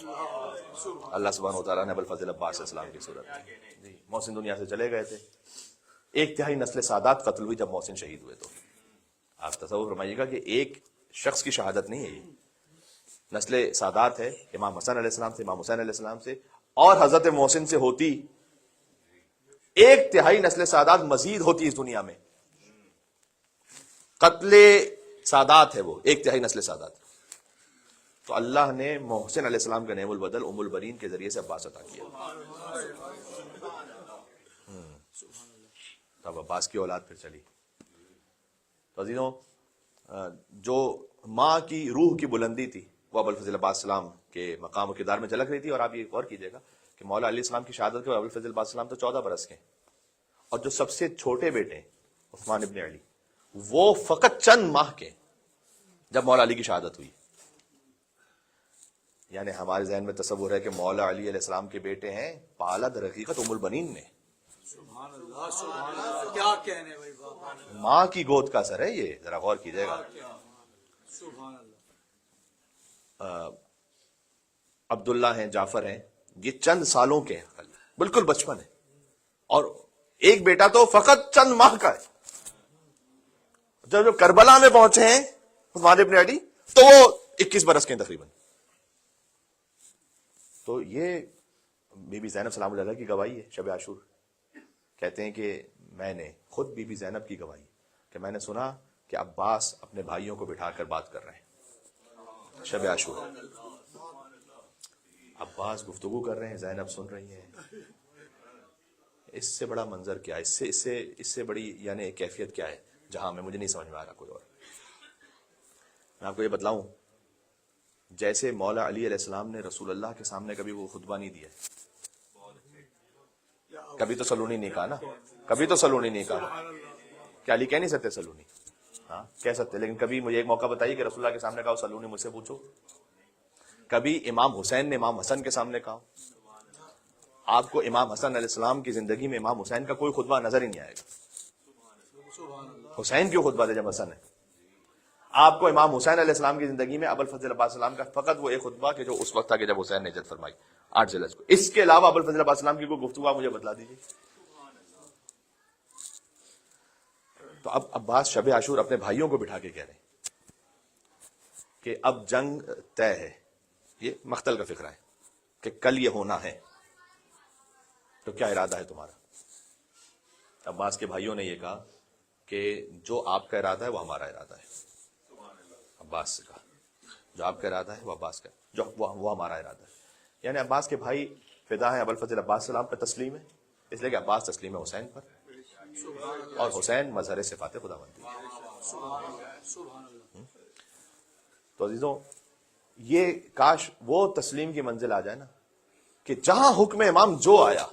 اللہ سبحانہ وتعالیٰ نے ابوالفضل عباس علیہ السلام کی صورت میں. جی محسن دنیا سے چلے گئے تھے، ایک تہائی نسل سادات قتل ہوئی جب محسن شہید ہوئے. تو آپ تصور فرمائیے گا کہ ایک شخص کی شہادت نہیں ہے، یہ نسل سادات ہے. امام حسن علیہ السلام سے، امام حسین علیہ السلام سے اور حضرت محسن سے ہوتی ایک تہائی نسل سادات مزید ہوتی اس دنیا میں. قتل سادات ہے وہ، ایک تہائی نسل سادات. تو اللہ نے محسن علیہ السلام کا نعم البدل ام البنین کے ذریعے سے عباس عطا کیا. تب عباس کی اولاد پھر چلی. تو عزیزوں، جو ماں کی روح کی بلندی تھی وہ ابوالفضل عباس السلام کے مقام و کردار میں جھلک رہی تھی. اور آپ یہ غور کیجیے گا کہ مولا علیہ السلام کی شہادت کے ابوالفضل عباس السلام تو 14 برس کے، اور جو سب سے چھوٹے بیٹے عثمان ابن علی وہ فقط چند ماہ کے جب مولا علی کی شہادت ہوئی. یعنی ہمارے ذہن میں تصور ہے کہ مولا علی علیہ السلام کے بیٹے ہیں، پالا در حقیقت ام البنین نے. سبحان اللہ سبحان اللہ، کیا کہنے بھائی بابا، ماں کی گود کا اثر ہے یہ، ذرا غور کیجیے گا. سبحان اللہ. عبداللہ ہیں، جعفر ہیں، یہ چند سالوں کے ہیں، بالکل بچپن ہے. اور ایک بیٹا تو فقط چند ماہ کا ہے. جب کربلا میں پہنچے ہیں عثمان ابن علی تو وہ 21 برس کے ہیں تقریباً. تو یہ بی بی زینب سلام اللہ علیہ کی گواہی ہے شب عاشور. کہتے ہیں کہ میں نے خود بی بی زینب کی گواہی کہ میں نے سنا کہ عباس اپنے بھائیوں کو بٹھا کر بات کر رہے ہیں شب عاشور. عباس گفتگو کر رہے ہیں, زینب سن رہی ہیں. اس سے بڑا منظر کیا ہے؟ اس سے بڑی یعنی کیفیت کیا ہے جہاں میں مجھے نہیں سمجھ میں آ رہا کوئی اور. میں آپ کو یہ بتلاؤں, جیسے مولا علی علیہ السلام نے رسول اللہ کے سامنے کبھی وہ خطبہ نہیں دیا, کبھی تو سلونی نہیں کہا نا, کبھی تو سلونی نہیں کہا. کیا علی کہہ نہیں سکتے سلونی؟ ہاں کہہ سکتے, لیکن کبھی مجھے ایک موقع بتائیے کہ رسول اللہ کے سامنے کہا سلونی, مجھ سے پوچھو. کبھی امام حسین نے امام حسن کے سامنے کہا؟ آپ کو امام حسن علیہ السلام کی زندگی میں امام حسین کا کوئی خطبہ نظر ہی نہیں آئے گا. حسین کیوں خطبہ دے جب حسن ہے؟ آپ کو امام حسین علیہ السلام کی زندگی میں ابوالفضل عباس السلام کا فقط وہ ایک خطبہ کہ جو اس وقت تھا کہ جب حسین نے ہجرت فرمائی 8 ذوالحجہ کو. اس کے علاوہ ابوالفضل عباس السلام کی کوئی گفتگو آپ مجھے بتلا دیجیے. تو اب عباس شب عاشور اپنے بھائیوں کو بٹھا کے کہہ رہے ہیں کہ اب جنگ طے ہے. یہ مقتل کا فکرہ ہے کہ کل یہ ہونا ہے, تو کیا ارادہ ہے تمہارا؟ عباس کے بھائیوں نے یہ کہا کہ جو آپ کا ارادہ ہے وہ ہمارا ارادہ ہے. عباس سے کہا جو آپ کا ارادہ ہے وہ عباس کا, جو وہ ہمارا ارادہ ہے. یعنی عباس کے بھائی فدا ہیں ابوالفضل عباس السلام پہ تسلیم ہے, اس لیے کہ عباس تسلیم ہے حسین پر, اور حسین مظہر صفات خداوندی. تو عزیزوں, یہ کاش وہ تسلیم کی منزل آ جائے نا کہ جہاں حکم امام جو آیا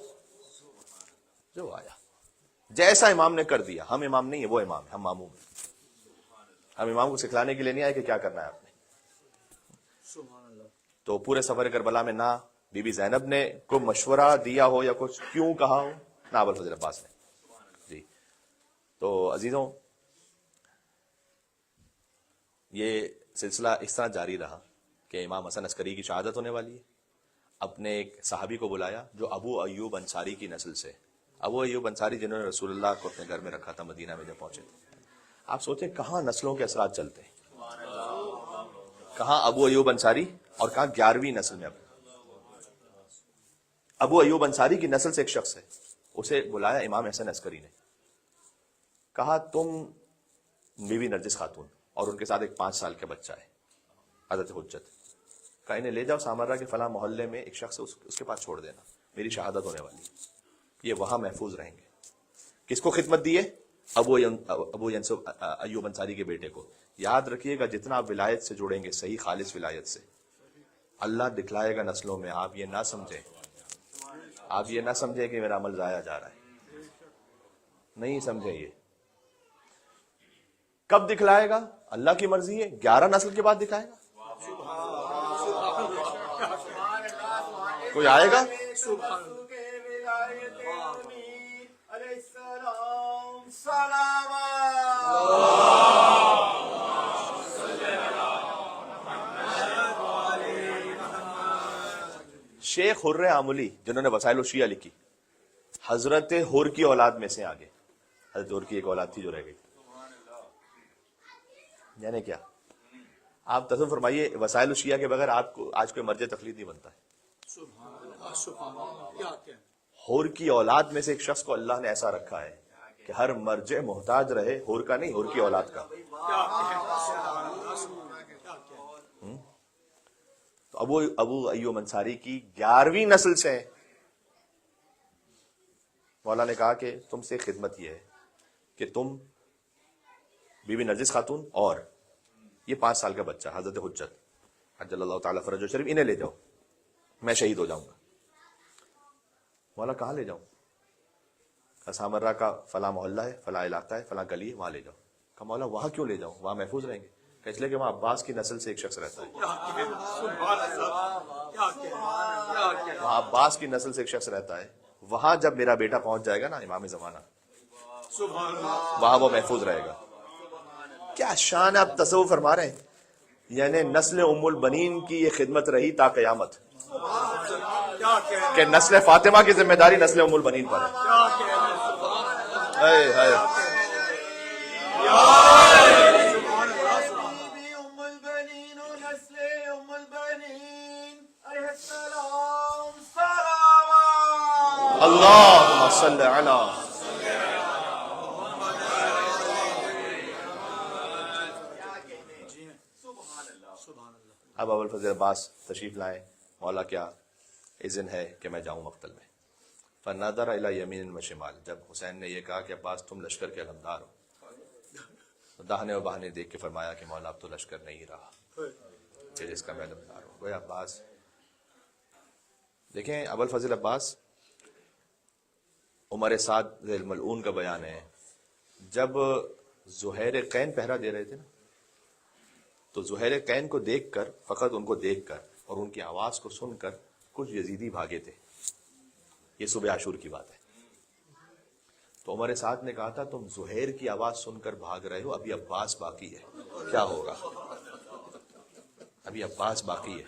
جیسا امام نے کر دیا. ہم امام نہیں ہے, وہ امام ہے, ہم ماموم ہیں. ہم امام کو سکھلانے کے لیے نہیں آئے کہ کیا کرنا ہے آپ نے. تو پورے سفر کربلا میں نہ بی بی زینب نے کوئی مشورہ دیا ہو یا کچھ کیوں کہا ہو, نہ ابوالفضل عباس نے. جی تو عزیزوں, یہ سلسلہ اس طرح جاری رہا کہ امام حسن عسکری کی شہادت ہونے والی ہے. اپنے ایک صحابی کو بلایا جو ابو ایوب انصاری کی نسل سے. ابو ایوب انصاری جنہوں نے رسول اللہ کو اپنے گھر میں رکھا تھا مدینہ میں جب پہنچے تھے. آپ سوچیں کہاں نسلوں کے اثرات چلتے ہیں, کہاں ابو ایوب انصاری اور کہاں 11ویں نسل میں. ابو ایوب انصاری کی نسل سے ایک شخص ہے, اسے بلایا امام حسن عسکری نے. کہا تم بیوی نرجس خاتون اور ان کے ساتھ ایک 5 سال کا بچہ ہے حضرت حجت, کہا انہیں لے جاؤ سامرا کے فلاں محلے میں ایک شخص اس کے پاس چھوڑ دینا, میری شہادت ہونے والی ہے, یہ وہاں محفوظ رہیں گے. کس کو خدمت دی ہے؟ ابو ایوب انصاری کے بیٹے کو. یاد رکھیے گا جتنا آپ ولایت سے جڑیں گے, صحیح خالص ولایت سے, اللہ دکھلائے گا نسلوں میں. آپ یہ نہ سمجھیں کہ میرا عمل ضائع جا رہا ہے, نہیں سمجھیں. یہ کب دکھلائے گا؟ اللہ کی مرضی ہے, 11 نسل کے بعد دکھائے گا. کوئی آئے گا شیخ حر عاملی جنہوں نے وسائل الشیعہ لکھی, حضرت حر کی اولاد میں سے آگے. حضرت حر کی ایک اولاد تھی جو رہ گئی. یعنی کیا آپ تصور فرمائیے, وسائل الشیعہ کے بغیر آپ کو آج کوئی مرجع تقلید نہیں بنتا ہے. حر کی اولاد میں سے ایک شخص کو اللہ نے ایسا رکھا ہے کہ ہر مرجع محتاج رہے, حر کا نہیں, حر کی اولاد کا. تو ابو ایوب انصاری کی 11ویں نسل سے مولا نے کہا کہ تم سے خدمت یہ ہے کہ تم بی بی نرجس خاتون اور یہ 5 سال کا بچہ حضرت حجت عجل اللہ تعالیٰ فرجہ شریف, انہیں لے جاؤ, میں شہید ہو جاؤں گا. مولا کہاں لے جاؤں؟ سامرا کا فلاں محلہ ہے, فلاں علاقہ ہے, فلاں گلی ہے, وہاں لے جاؤ. کہا مولا وہاں کیوں لے جاؤں, وہاں محفوظ رہیں گے. کہ اس لیے کہ وہاں عباس کی نسل سے ایک شخص رہتا ہے, وہاں عباس کی نسل سے ایک شخص رہتا ہے. وہاں جب میرا بیٹا پہنچ جائے گا نا امام زمانہ, وہاں وہ محفوظ رہے گا. کیا شان ہے, آپ تصور فرما رہے ہیں. یعنی نسل ام البنین کی یہ خدمت رہی تا قیامت, کہ نسل فاطمہ کی ذمہ داری نسل ام البنین پر ہے. ہائے ہائے ام البنین و نسل ام البنین علیہ السلام سلام اللہم صلی علی اب ابوالفضل عباس تشریف لائیں. مولا کیا اذن ہے کہ میں جاؤں مقتل میں؟ فنظر الی یمین و شمال. جب حسین نے یہ کہا کہ عباس تم لشکر کے علمدار ہو، تو داہنے و بہانے دیکھ کے فرمایا کہ مولا اب تو لشکر نہیں رہا کہ جس کا میں علمدار ہوں. گویا عباس، دیکھیں ابوالفضل عباس عمر سعد ذی الملعون کا بیان ہے، جب زہیر قین پہرا دے رہے تھے نا، تو زہیر قین کو دیکھ کر، فقط ان کو دیکھ کر اور ان کی آواز کو سن کر کچھ یزیدی بھاگے تھے. یہ صبح عاشور کی بات ہے. تو عمر سعد نے کہا تھا تم زہیر کی آواز سن کر بھاگ رہے ہو، ابھی عباس باقی ہے، کیا ہوگا؟ ابھی عباس باقی ہے.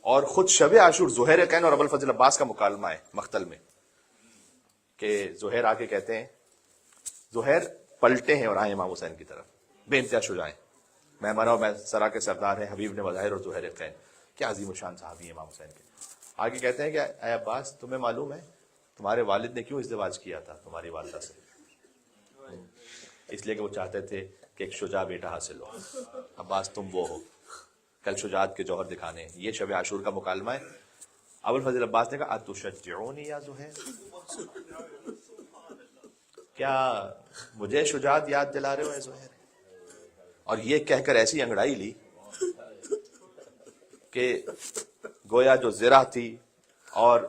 اور خود شب عاشور زہیر قین اور ابوالفضل عباس کا مکالمہ ہے مقتل میں، کہ زہیر آ کے کہتے ہیں، زہیر پلٹے ہیں اور آئے امام حسین کی طرف، بے انتہا شجاع ہیں، میں مرا میں سرا کے سردار ہیں، حبیب نے مظاہر اور زہیر قین، کیا عظیم الشان صحابی ہیں امام حسین کے. آگے کہتے ہیں کہ اے عباس تمہیں معلوم ہے تمہارے والد نے کیوں ازدواج کیا تھا تمہاری والدہ سے؟ اس لیے کہ وہ چاہتے تھے کہ ایک شجاع بیٹا حاصل ہو. عباس تم وہ ہو، کل شجاعت کے جوہر دکھانے. یہ شب عاشور کا مکالمہ ہے. ابوالفضل عباس نے کہا اتشجعونی یا زہیر، کیا مجھے شجاعت یاد دلا رہے ہو اے زہیر؟ اور یہ کہہ کر ایسی انگڑائی لی کہ گویا جو زرہ تھی اور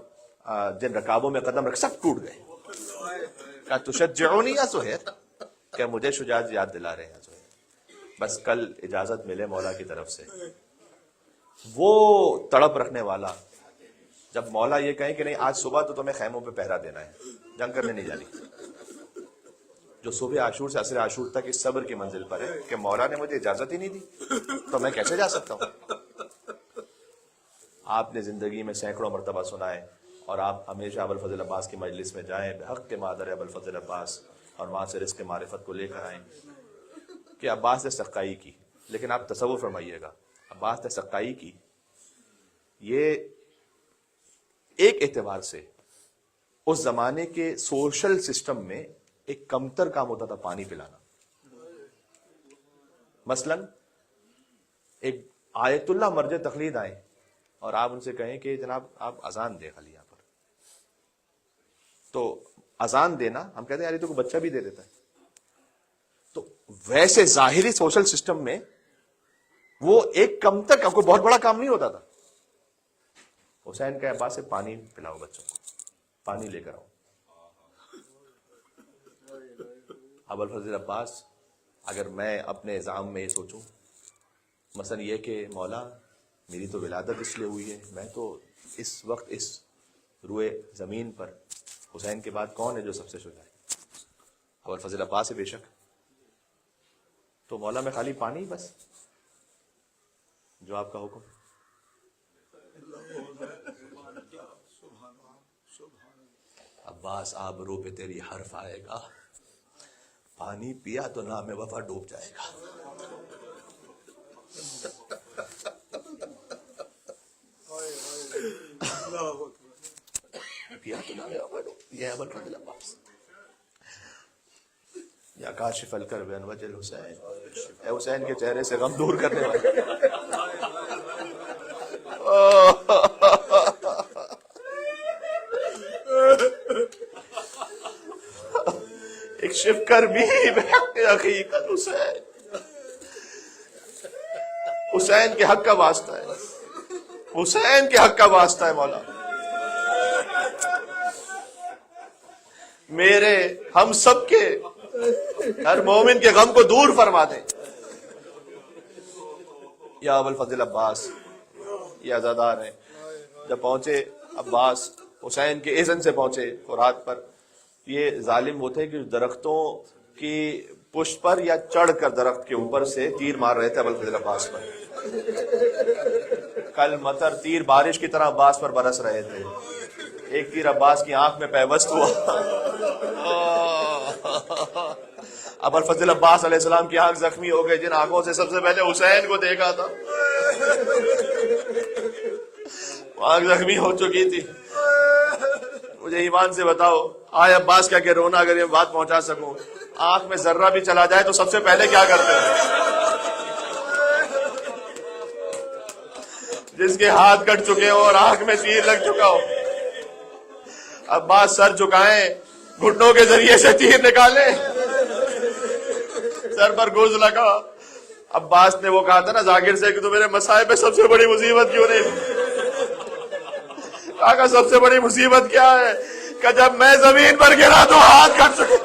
جن رکابوں میں قدم رکھ سب ٹوٹ گئے. کہا تشجعونی یا زہیر، کہ مجھے شجاعت یاد دلا رہے ہیں زہیر. بس کل اجازت ملے مولا کی طرف سے. وہ تڑپ رکھنے والا، جب مولا یہ کہیں کہ نہیں آج صبح تو تمہیں خیموں پہ پہرا دینا ہے، جنگ کرنے نہیں جانی، جو صبح عاشور سے عصر عاشور تک اس صبر کی منزل پر ہے کہ مولا نے مجھے اجازت ہی نہیں دی تو میں کیسے جا سکتا ہوں. آپ نے زندگی میں سینکڑوں مرتبہ سنا ہے، اور آپ ہمیشہ ابوالفضل عباس کی مجلس میں جائیں، بحق کے مادر ابوالفضل عباس، اور وہاں سے رزق معرفت کو لے کر آئیں کہ عباس نے سقائی کی. لیکن آپ تصور فرمائیے گا، عباس نے سقائی کی، یہ ایک اعتبار سے اس زمانے کے سوشل سسٹم میں ایک کمتر کام ہوتا تھا پانی پلانا. مثلا ایک آیت اللہ مرجع تقلید آئے اور آپ ان سے کہیں کہ جناب آپ اذان دیں خالی یہاں پر، تو اذان دینا ہم کہتے ہیں یار یہ تو کوئی بچہ بھی دے دیتا ہے. تو ویسے ظاہری سوشل سسٹم میں وہ ایک کمتر کا کوئی بہت بڑا کام نہیں ہوتا تھا. حسین کے عباس سے پانی پلاؤ بچوں کو، پانی لے کر آؤ. ابوالفضل عباس، اگر میں اپنے نظام میں یہ سوچوں مثلا یہ کہ مولا میری تو ولادت اس لیے ہوئی ہے، میں تو اس وقت اس روئے زمین پر حسین کے بعد کون ہے جو سب سے شجاع ہے؟ ابوالفضل عباس ہے بے شک. تو مولا میں خالی پانی، بس جو آپ کا حکم. عباس آبرو پہ تیری حرف آئے گا، پانی پیا تو نام وفا ڈوب جائے گا. پیا تو نام وفا ڈوب. یہ ابوالفضل عباس، یا کاشف الکرب عن وجه الحسین، اے حسین کے چہرے سے غم دور کرنے والے. ایک شفکر بھی بحق حقیقت حسین، حسین کے حق کا واسطہ ہے، حسین کے حق کا واسطہ ہے مولا. میرے ہم سب کے ہر مومن کے غم کو دور فرما دیں. یا ابوالفضل عباس، یہ عزادار ہیں. جب پہنچے عباس حسین کے اذن سے پہنچے فرات پر. یہ ظالم وہ تھے کہ درختوں کی پشت پر یا چڑھ کر درخت کے اوپر سے تیر مار رہے تھے ابوالفضل عباس پر. کل مطر تیر بارش کی طرح عباس پر برس رہے تھے. ایک تیر عباس کی آنکھ میں پیوست ہوا. ابو الفضل عباس علیہ السلام کی آنکھ زخمی ہو گئی، جن آنکھوں سے سب سے پہلے حسین کو دیکھا تھا آنکھ زخمی ہو چکی تھی. مجھے ایمان سے بتاؤ آئے عباس کیا کہ رونا، اگر یہ بات پہنچا سکوں، آنکھ میں ذرہ بھی چلا جائے تو سب سے پہلے کیا کرتے ہیں؟ جس کے ہاتھ کٹ چکے ہو اور آنکھ میں تیر لگ چکا ہو، عباس سر جھکائیں، گھٹنوں کے ذریعے سے تیر نکالے، سر پر گوز لگا. عباس نے وہ کہا تھا نا ذاکر سے کہ تو میرے مسائب پہ سب سے بڑی مصیبت کیوں نہیں؟ کہا سب سے بڑی مصیبت کیا ہے؟ کہ جب میں زمین پر گرا تو ہاتھ کٹ چکے.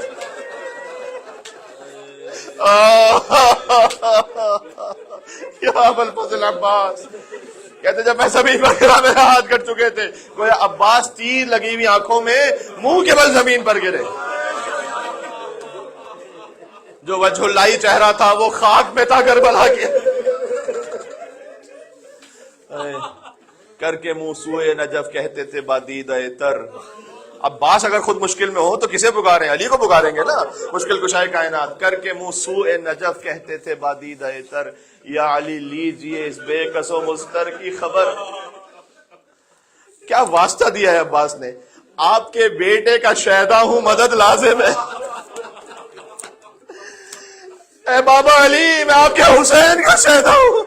یا ابو الفضل عباس کہتے جب میں زمین پر گرا میرے ہاتھ کٹ چکے تھے. گویا عباس تیر لگی ہوئی آنکھوں میں منہ کے بل زمین پر گرے. جو وجہ اللہ چہرہ تھا وہ خاک میں تھا کربلا کے. کر کے منہ سوئے نجف کہتے تھے بادید تر. عباس اگر خود مشکل میں ہو تو کسے پکاریں؟ علی کو پکاریں گے نا، مشکل کشائے کائنات. کر کے منہ سوئے نجف کہتے تھے بادید تر، یا علی لیجئے اس بے کس و مضطر کی خبر. کیا واسطہ دیا ہے عباس نے، آپ کے بیٹے کا شہدا ہوں مدد لازم ہے. اے بابا علی میں آپ کے حسین کا شہدا ہوں.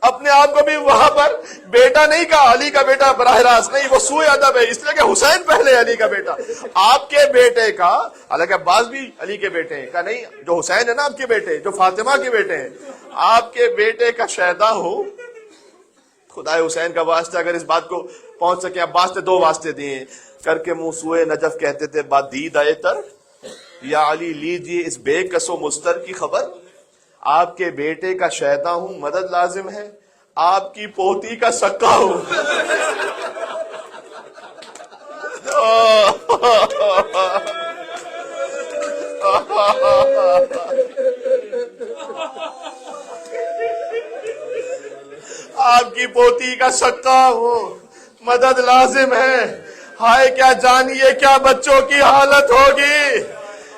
اپنے آپ کو بھی وہاں پر بیٹا نہیں کہا، علی کا بیٹا براہ راست نہیں، وہ سوء ادب ہے، اس لیے کہ حسین پہلے علی کا بیٹا. آپ کے بیٹے کا، حالانکہ عباس بھی علی کے بیٹے ہیں، کا نہیں، جو حسین ہے نا آپ کے بیٹے، جو فاطمہ کے بیٹے ہیں، آپ کے بیٹے کا شہدا ہو. خدا حسین کا واسطہ اگر اس بات کو پہنچ سکے. عباس نے 2 واسطے دیے. کر کے منہ سوئے نجف کہتے تھے بادید تر، یا علی لیجئے اس بے کس و مضطر کی خبر. آپ کے بیٹے کا شہدا ہوں مدد لازم ہے، آپ کی پوتی کا سکا ہوں. آپ کی پوتی کا سکا ہوں، مدد لازم ہے. ہائے کیا جانیے کیا بچوں کی حالت ہوگی.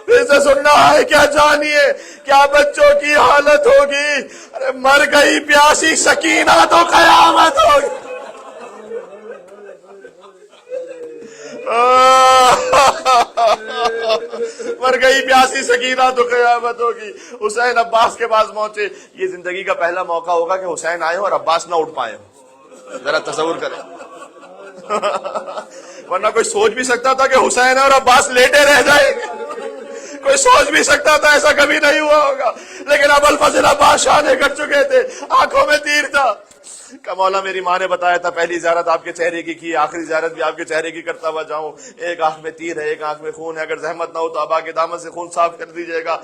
پھر سے سننا ہے، کیا جانیے کیا بچوں کی حالت ہوگی. ارے مر گئی پیاسی سکینہ تو قیامت ہوگی. مر گئی پیاسی سکینہ تو قیامت ہوگی. حسین عباس کے پاس پہنچے. یہ زندگی کا پہلا موقع ہوگا کہ حسین آئے ہو اور عباس نہ اٹھ پائے ہو. ذرا تصور کریں. ورنہ کوئی سوچ بھی سکتا تھا کہ حسین ہے اور عباس لیٹے رہ جائیں گے. کوئی سوچ بھی سکتا تھا، ایسا کبھی نہیں ہوا ہوگا. لیکن ابو الفضل عباس شانے کر چکے تھے، آنکھوں میں تیر تھا. کہ مولا میری ماں نے بتایا تھا پہلی زیارت آپ کے چہرے کی، آخری زیارت بھی آپ کے چہرے کی کرتا ہوا جاؤں. ایک آنکھ میں تیر ہے، ایک آنکھ میں خون ہے، اگر زحمت نہ ہو تو ابا کے دامن سے خون صاف کر دیجیے گا.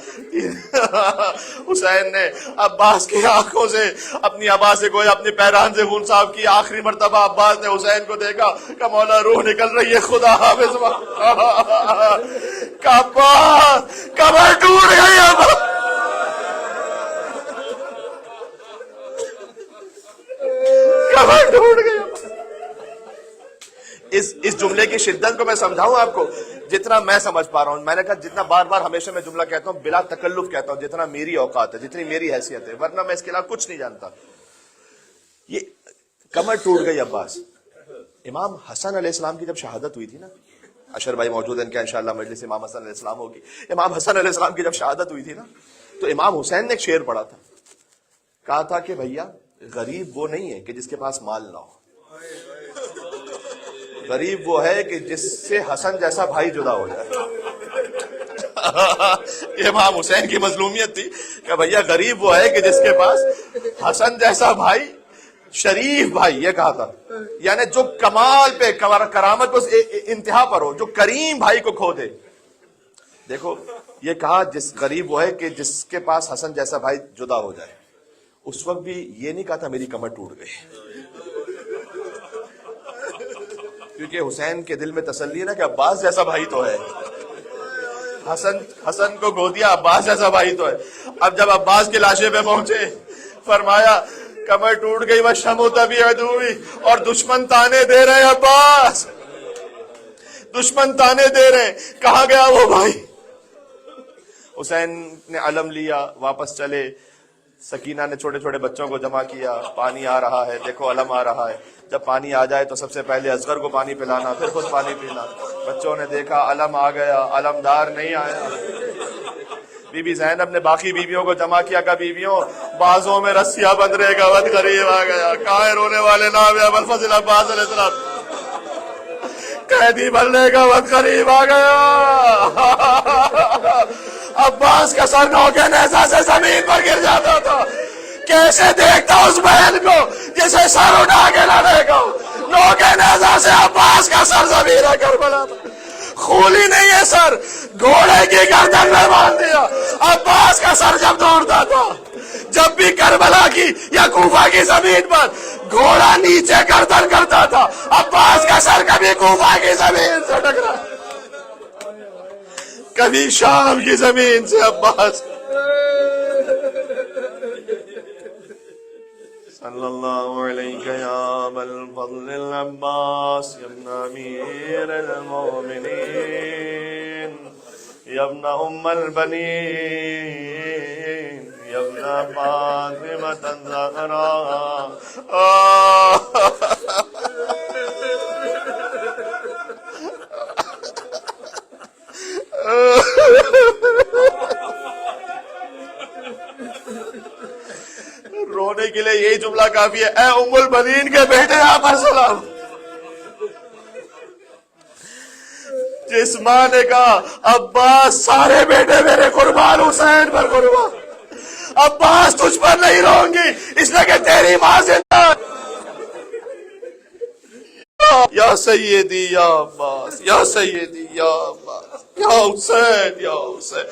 حسین نے عباس کی آنکھوں سے، اپنی ابا سے کوئی اپنی پیران سے خون صاف کی. آخری مرتبہ عباس نے حسین کو دیکھا کہ مولا روح نکل رہی ہے، خدا حافظ. کمر ٹوٹ گئی. کمر ٹوٹ گئی. اس جملے کی شدت کو میں سمجھاؤں آپ کو جتنا میں سمجھ پا رہا ہوں. میں نے کہا جتنا بار بار ہمیشہ میں جملہ کہتا ہوں بلا تکلف کہتا ہوں، جتنا میری اوقات ہے، جتنی میری حیثیت ہے، ورنہ میں اس کے علاوہ کچھ نہیں جانتا. یہ کمر ٹوٹ گئی عباس. امام حسن علیہ السلام کی جب شہادت ہوئی تھی نا، اشر بھائی موجود ہیں، ان کا انشاءاللہ مجلس امام حسن علیہ السلام ہوگی. امام حسن علیہ السلام کی جب شہادت ہوئی تھی نا، تو امام حسین نے ایک شعر پڑھا تھا. کہا تھا کہ بھیا غریب وہ نہیں ہے کہ جس کے پاس مال نہ ہو، غریب وہ ہے کہ جس سے حسن جیسا بھائی جدا ہو جائے. یہ امام حسین کی مظلومیت تھی کہ بھیا غریب وہ ہے کہ جس کے پاس حسن جیسا بھائی، شریف بھائی، یہ کہا تھا. یعنی جو کمال پہ، کرامت کو انتہا پر ہو، جو کریم بھائی کو کھو دے. دیکھو یہ کہا جس غریب وہ ہے کہ جس کے پاس حسن جیسا بھائی جدا ہو جائے. اس وقت بھی یہ نہیں کہا تھا میری کمر ٹوٹ گئی، کیونکہ حسین کے دل میں تسلی ہے نا کہ عباس جیسا بھائی تو ہے. حسن کو گو دیا، عباس جیسا بھائی تو ہے. اب جب عباس کے لاشے پہ پہنچے، فرمایا کمر ٹوٹ گئی وشمت ابھی عدوی، اور دشمن تانے دے رہے ہیں. عباس دشمن تانے دے رہے ہیں، کہاں گیا وہ بھائی؟ حسین نے علم لیا, واپس چلے. سکینہ نے چھوٹے چھوٹے بچوں کو جمع کیا, پانی آ رہا ہے, دیکھو علم آ رہا ہے. جب پانی آ جائے تو سب سے پہلے اصغر کو پانی پلانا, پھر خود پانی پینا. بچوں نے دیکھا علم آ گیا, علمدار نہیں آیا. بی بی زینب نے باقی بیویوں کو جمع کیا, کہ بیویوں بازوں میں رسیاں بندھنے کا وقت قریب آ گیا. کہاں رونے والے نام ہے ابوالفضل عباس علیہ السلام, قیدی بننے کا وقت قریب آ گیا. عباس کا سر نو کے نیزہ سے زمین پر گر جاتا تھا. کیسے دیکھتا اس بہن کو جسے سر اٹھا کے لانے کو, نو کے نیزہ سے عباس کا سر زمین کربلا تھا. خولی نہیں ہے سر, گھوڑے کی گردن میں باندھ دیا. عباس کا سر جب دوڑتا تھا, جب بھی کربلا کی یا کوفہ کی زمین پر گھوڑا نیچے گردن کرتا تھا, عباس کا سر کبھی کوفہ کی زمین سے ٹکرا, کبھی شام کی زمین سے. عباس صلی اللہ علیہ یا ابا الفضل العباس یا ابن امیر المومنین یا ابن ام البنین یا ابن فاطمة الزہراء. رونے کے لیے یہی جملہ کافی ہے, اے ام البنین کے بیٹے آپ پر سلام. جس ماں نے کہا عباس سارے بیٹے میرے قربان, حسین پر قربان, عباس تجھ پر نہیں رہوں گی اس لیے کہ تیری ماں زندہ. یا سیدی یا عباس, یا سیدی یا عباس, یا حسین, یا حسین.